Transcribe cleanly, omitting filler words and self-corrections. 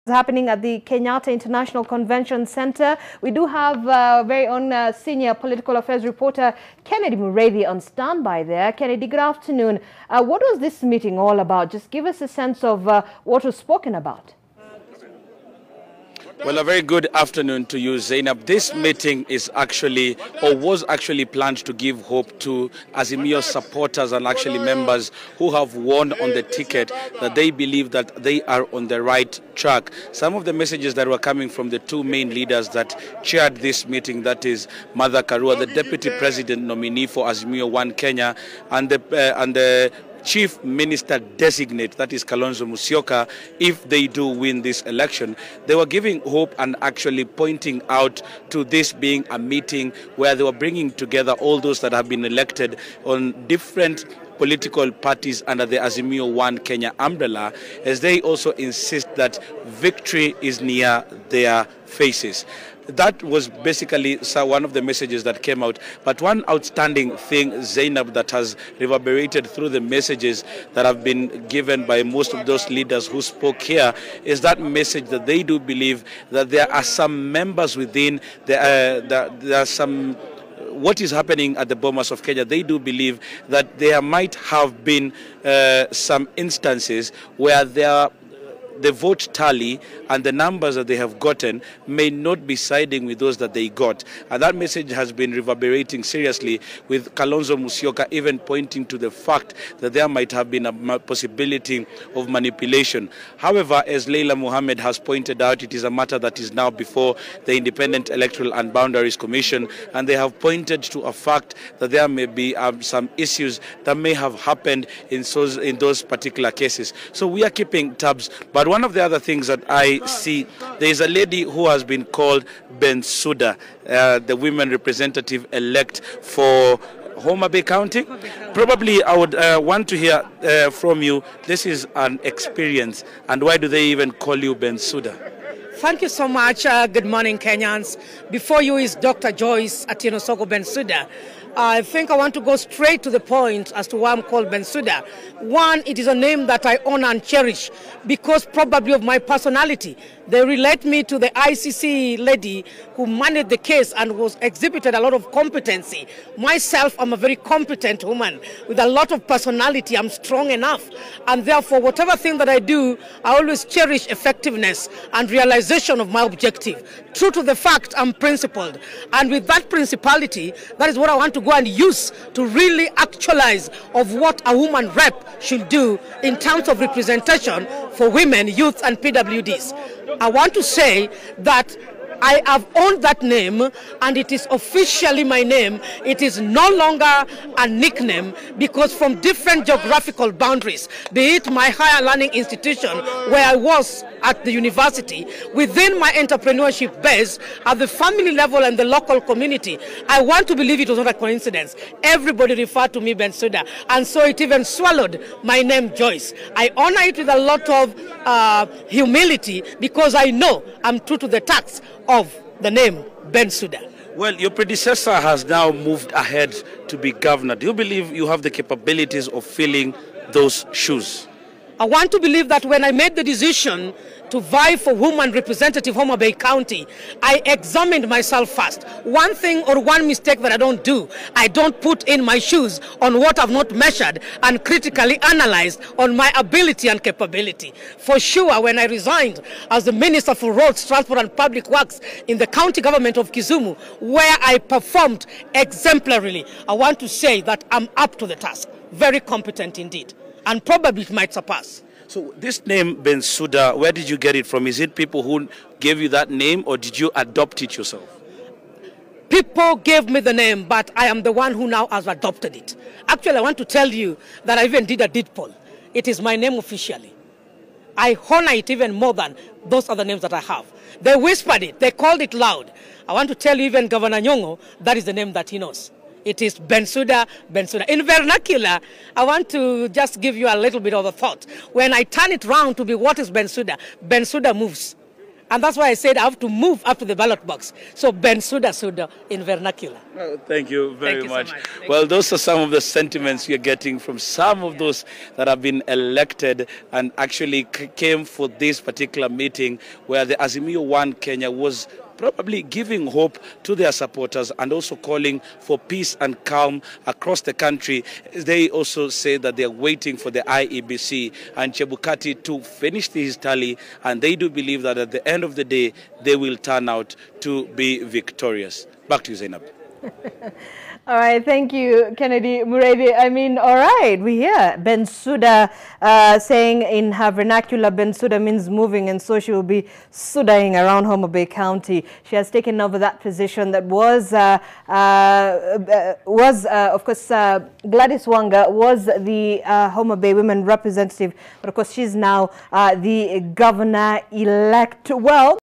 Happening at the Kenyatta International Convention Center. We do have very own senior political affairs reporter Kennedy Muredi on standby there. Kennedy, good afternoon. What was this meeting all about? Just give us a sense of what was spoken about. Well, a very good afternoon to you, Zainab. This meeting is actually, or was actually planned to give hope to Azimio supporters and actually members who have won on the ticket, that they believe that they are on the right track. Some of the messages that were coming from the two main leaders that chaired this meeting, that is Martha Karua, the Deputy President nominee for Azimio One Kenya, and the Chief Minister designate, that is Kalonzo Musyoka, if they do win this election. They were giving hope and actually pointing out to this being a meeting where they were bringing together all those that have been elected on different political parties under the Azimio One Kenya umbrella, as they also insist that victory is near their faces. That was basically one of the messages that came out. But one outstanding thing, Zainab, that has reverberated through the messages that have been given by most of those leaders who spoke here, is that message that they do believe that there are some members within, there are some, what is happening at the Bomas of Kenya, they do believe that there might have been some instances where the vote tally and the numbers that they have gotten may not be siding with those that they got. And that message has been reverberating seriously, with Kalonzo Musyoka even pointing to the fact that there might have been a possibility of manipulation. However, as Leila Mohammed has pointed out, it is a matter that is now before the Independent Electoral and Boundaries Commission, and they have pointed to a fact that there may be some issues that may have happened in those particular cases. So we are keeping tabs. But one of the other things that I see, there is a lady who has been called Bensouda, the women representative elect for Homa Bay County. Probably I would want to hear from you. This is an experience, and why do they even call you Bensouda? Thank you so much. Good morning, Kenyans. Before you is Dr. Joyce Atieno Bensouda. I think I want to go straight to the point as to why I'm called Bensouda. One, it is a name that I honor and cherish because probably of my personality. They relate me to the ICC lady who managed the case and was exhibited a lot of competency. Myself, I'm a very competent woman with a lot of personality. I'm strong enough. And therefore, whatever thing that I do, I always cherish effectiveness and realization of my objective. True to the fact, I'm principled. And with that principality, that is what I want to go and use to really actualize of what a woman rep should do in terms of representation for women, youth, and PWDs. I want to say that I have owned that name, and it is officially my name. It is no longer a nickname, because from different geographical boundaries, be it my higher learning institution where I was at the university, within my entrepreneurship base, at the family level and the local community, I want to believe it was not a coincidence. Everybody referred to me Bensouda, and so it even swallowed my name Joyce. I honor it with a lot of humility, because I know I'm true to the tax of the name Bensouda. Well, your predecessor has now moved ahead to be governor. Do you believe you have the capabilities of filling those shoes? I want to believe that when I made the decision to vie for woman representative Homa Bay County, I examined myself first. One thing or one mistake that I don't do, I don't put in my shoes on what I've not measured and critically analyzed on my ability and capability. For sure, when I resigned as the Minister for Roads, Transport and Public Works in the county government of Kisumu, where I performed exemplarily, I want to say that I'm up to the task. Very competent indeed, and probably it might surpass. So this name Bensouda, where did you get it from? Is it people who gave you that name, or did you adopt it yourself? People gave me the name, but I am the one who now has adopted it. Actually, I want to tell you that I even did a deed poll. It is my name officially. I honor it even more than those other names that I have. They whispered it. They called it loud. I want to tell you, even Governor Nyong'o, that is the name that he knows. It is Bensouda, Bensouda. In vernacular, I want to just give you a little bit of a thought. When I turn it round to be what is Bensouda, Bensouda moves. And that's why I said I have to move up to the ballot box. So Bensouda Suda in vernacular. Well, thank you very much. So much. Well, those are some of the sentiments you're getting from some of those that have been elected and actually came for this particular meeting, where the Azimio One Kenya was probably giving hope to their supporters and also calling for peace and calm across the country. They also say that they're waiting for the IEBC and Chebukati to finish his tally, and they do believe that at the end of the day, they will turn out to be victorious. Back to you, Zainab. All right, thank you, Kennedy Muredi. I mean, all right, we hear Bensouda saying in her vernacular, Bensouda means moving, and so she will be sudaing around Homa Bay County. She has taken over that position that was of course, Gladys Wanga was the Homa Bay Women representative, but of course, she's now the governor-elect. Well,